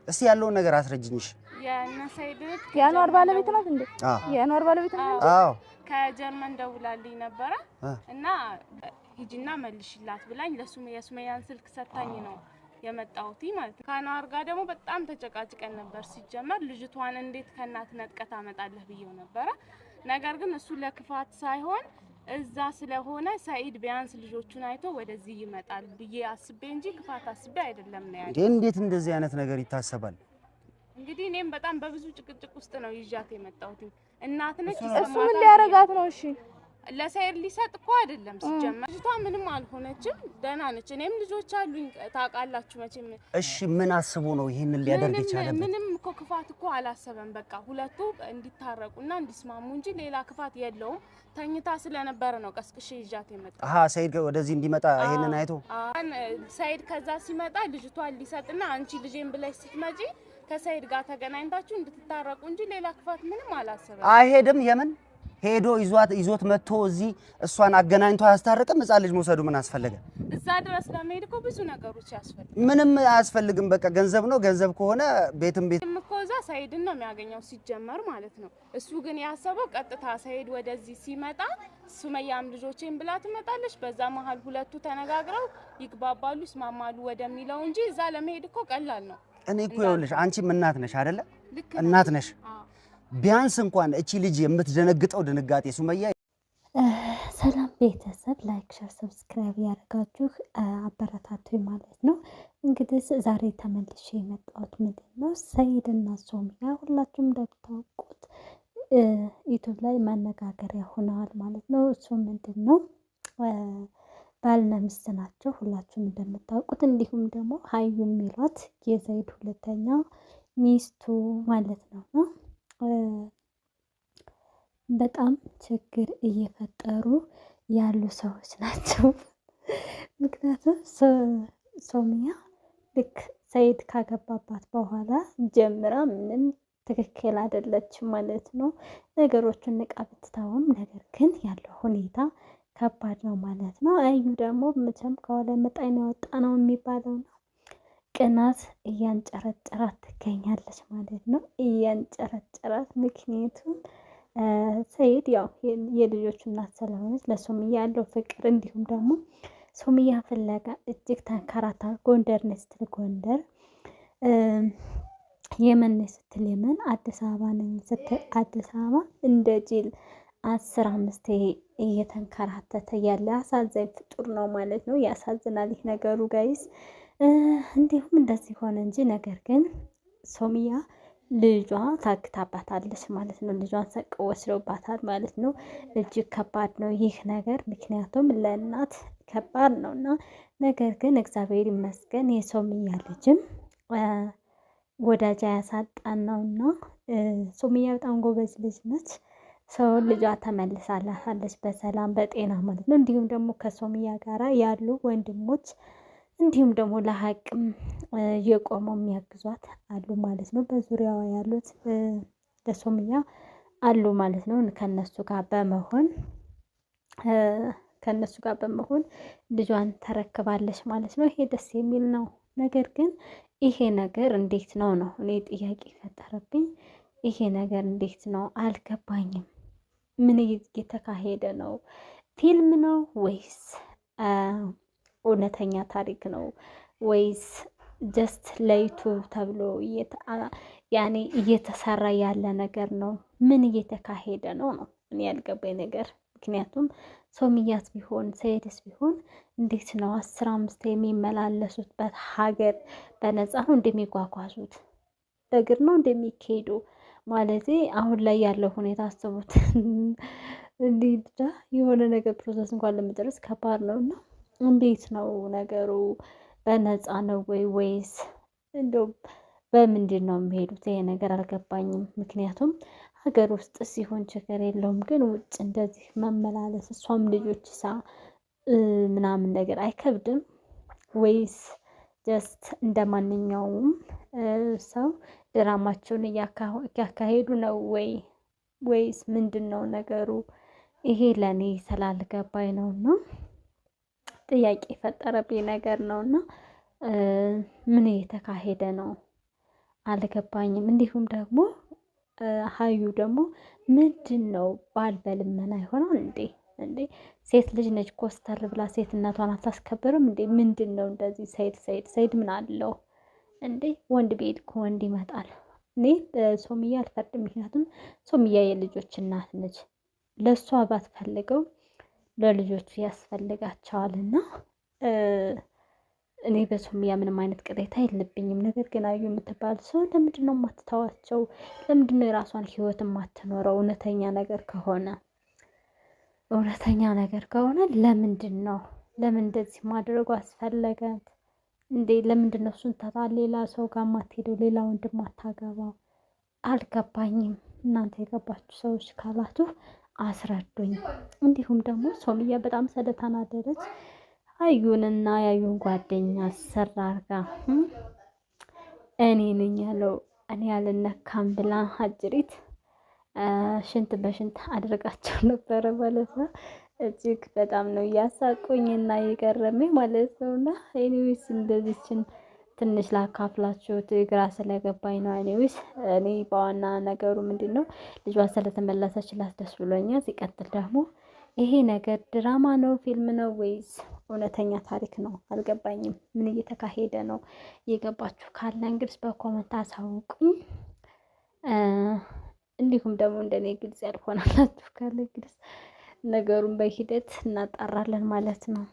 እስቲ ያለውን ነገር አስረጅኝሽ የአንዋር ባለቤት ናት እንዴ የአንዋር ባለቤት ናት አዎ ከጀርመን ደውላልኝ ነበር እና ሂጂና መልሽላት ብላኝ የሱመያን ስልክ ሰጣኝ ነው የመጣሁት ማለት ነው ከአንዋር ጋር ደግሞ በጣም ተጨቃጭቀን ነበር ሲጀመር ልጅቷን እንዴት ከናት ነጥቀታ አመጣለህ ብየው ነበር ነገር ግን እሱ ለክፋት ሳይሆን እዛ ስለሆነ ሰይድ ቢያንስ ልጆቹን አይቶ ወደዚህ ይመጣል ብዬ አስቤ እንጂ ክፋት አስቤ አይደለም ነው ያለው እንዴት እንደዚህ አይነት ነገር ይታሰባል እንግዲህ እኔም በጣም በብዙ ጭቅጭቅ ውስጥ ነው ይዣት የመጣሁት እናት ነች እሱ ምን ሊያረጋት ነው እሺ ለሰይድ ሊሰጥ እኮ አይደለም ሲጀመር ልጅቷ ምንም አልሆነችም ደህና ነች እኔም ልጆች አሉኝ ታውቃላችሁ መቼም እሺ ምን አስቦ ነው ይሄን ሊያደርግ ይችላል ምንም እኮ ክፋት እኮ አላሰበም በቃ ሁለቱ እንዲታረቁና እንዲስማሙ እንጂ ሌላ ክፋት የለውም ተኝታ ስለነበረ ነው ቀስቅሼ ይዣት የመጣው ሰይድ ወደዚህ እንዲመጣ ይሄንን አይቶ ሰይድ ከዛ ሲመጣ ልጅቷን ሊሰጥና አንቺ ልጄን ብለሽ ስትመጪ ከሰይድ ጋር ተገናኝታችሁ እንድትታረቁ እንጂ ሌላ ክፋት ምንም አላሰበም አይሄድም የምን ሄዶ ይዞት መጥቶ እዚህ እሷን አገናኝቶ ያስታረቀም ህፃን ልጅ መውሰዱ ምን አስፈልገ እዛ ድረስ ለመሄድ እኮ ብዙ ነገሮች ያስፈልጋል ምንም አያስፈልግም በቃ ገንዘብ ነው ገንዘብ ከሆነ ቤትም እኮ እዛ ሰይድን ነው የሚያገኘው ሲጀመር ማለት ነው እሱ ግን ያሰበው ቀጥታ ሰይድ ወደዚህ ሲመጣ ሱመያም ልጆቼን ብላ ትመጣለች በዛ መሃል ሁለቱ ተነጋግረው ይግባባሉ ይስማማሉ ወደሚለው እንጂ እዛ ለመሄድ እኮ ቀላል ነው እኔ እኮ ይኸውልሽ አንቺም እናት ነሽ አይደለ እናት ነሽ ቢያንስ እንኳን እቺ ልጅ የምትደነግጠው ድንጋጤ ሱመያ ሰላም ቤተሰብ ላይክ ሼር ሰብስክራይብ ያደርጋችሁ አበረታቱኝ ማለት ነው እንግዲህ ዛሬ ተመልሼ የመጣሁት ምንድነው ሰይድና ሱመያ ሁላችሁም እንደምታውቁት ዩቲዩብ ላይ መነጋገሪያ ሆነዋል ማለት ነው እሱ ምንድነው ባልና ሚስት ናቸው ሁላችሁም እንደምታውቁት እንዲሁም ደግሞ ሀዩ ሚሏት የሰይድ ሁለተኛ ሚስቱ ማለት ነው በጣም ችግር እየፈጠሩ ያሉ ሰዎች ናቸው ምክንያቱም ሱመያ ልክ ሰይድ ካገባባት በኋላ ጀምራ ምንም ትክክል አይደለችም ማለት ነው ነገሮችን ንቃ ብትታውም ነገር ግን ያለው ሁኔታ ከባድ ነው ማለት ነው አዩ ደግሞ መቼም ከኋላ መጣኝ ነው ወጣ ነው የሚባለው ነው ቅናት እያንጨረጨራት ትገኛለች ማለት ነው እያንጨረጨራት ምክንያቱም ሰይድ ያው የልጆቹ እናት ስለሆነች ለሱመያ ያለው ፍቅር እንዲሁም ደግሞ ሱመያ ፍለጋ እጅግ ተንከራታ ጎንደር ነች ስትል ጎንደር የመን ነች ስትል የመን አዲስ አበባ ነኝ ስትል አዲስ አበባ እንደ ጅል 15 እየተንከራተተ ያለ አሳዛኝ ፍጡር ነው ማለት ነው ያሳዝናል ይህ ነገሩ ጋይስ እንዲሁም እንደዚህ ሆነ እንጂ ነገር ግን ሱመያ ልጇ ታግታባታለች ማለት ነው ልጇን ሰቀው ወስደውባታል ማለት ነው እጅግ ከባድ ነው ይህ ነገር ምክንያቱም ለእናት ከባድ ነውና ነገር ግን እግዚአብሔር ይመስገን የሱመያ ልጅም ወዳጅ ያሳጣን ነውና ሱመያ በጣም ጎበዝ ልጅ ነች ሰው ልጇ ተመልሳላታለች በሰላም በጤና ማለት ነው እንዲሁም ደግሞ ከሱመያ ጋራ ያሉ ወንድሞች እንዲሁም ደግሞ ለሐቅም የቆመው የሚያግዟት አሉ ማለት ነው በዙሪያዋ ያሉት ለሱመያ አሉ ማለት ነው ከነሱ ጋር በመሆን ልጇን ተረክባለች ማለት ነው ይሄ ደስ የሚል ነው ነገር ግን ይሄ ነገር እንዴት ነው እኔ ጥያቄ ፈጠረብኝ ይሄ ነገር እንዴት ነው አልገባኝም ምን እየተካሄደ ነው ፊልም ነው ወይስ እውነተኛ ታሪክ ነው ወይስ ጀስት ለዩቲዩብ ተብሎ ያኔ እየተሰራ ያለ ነገር ነው ምን እየተካሄደ ነው እኔ ያልገባኝ ነገር ምክንያቱም ሱመያስ ቢሆን ሰይድስ ቢሆን እንዴት ነው 15 የሚመላለሱበት ሀገር በነፃ ነው እንደሚጓጓዙት በእግር ነው እንደሚሄዱ ማለት አሁን ላይ ያለው ሁኔታ አስቡት እንዴት የሆነ ነገር ፕሮሰስ እንኳን ለመጨረስ ከባድ ነውና እንዴት ነው ነገሩ በነፃ ነው ወይስ እንደው በምንድን ነው የሚሄዱት ይሄ ነገር አልገባኝም ምክንያቱም ሀገር ውስጥ ሲሆን ችግር የለውም ግን ውጭ እንደዚህ መመላለስ እሷም ልጆች ምናምን ነገር አይከብድም ወይስ ጀስት እንደማንኛውም ሰው ድራማቸውን እያካሄዱ ነው ወይስ ምንድነው ነገሩ ይሄ ለኔ ስላልገባኝ ነውና ጥያቄ ፈጠረብኝ ነገር ነውና ምን እየተካሄደ ነው አልገባኝም። እንዲሁም ደግሞ ሀዩ ደግሞ ምንድን ነው ባል በልመና ይሆናል እንዴ? እንዴ ሴት ልጅ ነች፣ ኮስተር ብላ ሴትነቷን አታስከብርም እንዴ? ምንድን ነው እንደዚህ? ሰይድ ምን አለው እንዴ? ወንድ ቤት ከወንድ ይመጣል። እኔ ሶምያ አልፈርድም፣ ምክንያቱም ሶምያ የልጆች እናት ነች። ለእሷ ባትፈልገው ለልጆቹ ያስፈልጋቸዋልና እኔ በሶምያ ምንም አይነት ቅሬታ የለብኝም። ነገር ግን አዩ የምትባል ሰው ለምንድን ነው የማትተዋቸው? ለምንድን ነው የራሷን ህይወት የማትኖረው? እውነተኛ ነገር ከሆነ ለምንድን ነው እንደዚህ ማድረጉ አስፈለጋት እንዴ? ለምንድን ነው እሱን ተታ ሌላ ሰው ጋር ማትሄደው? ሌላ ወንድም ማታገባው? አልገባኝም። እናንተ የገባችሁ ሰዎች ካላችሁ አስረዱኝ። እንዲሁም ደግሞ ሶምያ በጣም ስለተናደደች አዩንና ያዩን ጓደኛ ሰራ አርጋ እኔ ነኝ ያለው እኔ ያልነካም ብላ አጅሪት ሽንት በሽንት አድርጋቸው ነበረ ማለት ነው። እጅግ በጣም ነው እያሳቁኝ እና የገረመኝ ማለት ነው። እና ኤኒዌይስ እንደዚችን ትንሽ ላካፍላችሁ ግራ ስለገባኝ ነው። ኤኒዌይስ እኔ በዋና ነገሩ ምንድን ነው ልጇ ስለተመለሰችላት ደስ ብሎኛል። ሲቀጥል ደግሞ ይሄ ነገር ድራማ ነው ፊልም ነው ወይስ እውነተኛ ታሪክ ነው? አልገባኝም። ምን እየተካሄደ ነው? የገባችሁ ካለ እንግዲህ በኮመንት አሳውቁኝ። እንዲሁም ደግሞ እንደኔ ግልጽ ያልሆነላችሁ ካለ እንግዲህ ነገሩን በሂደት እናጣራለን ማለት ነው።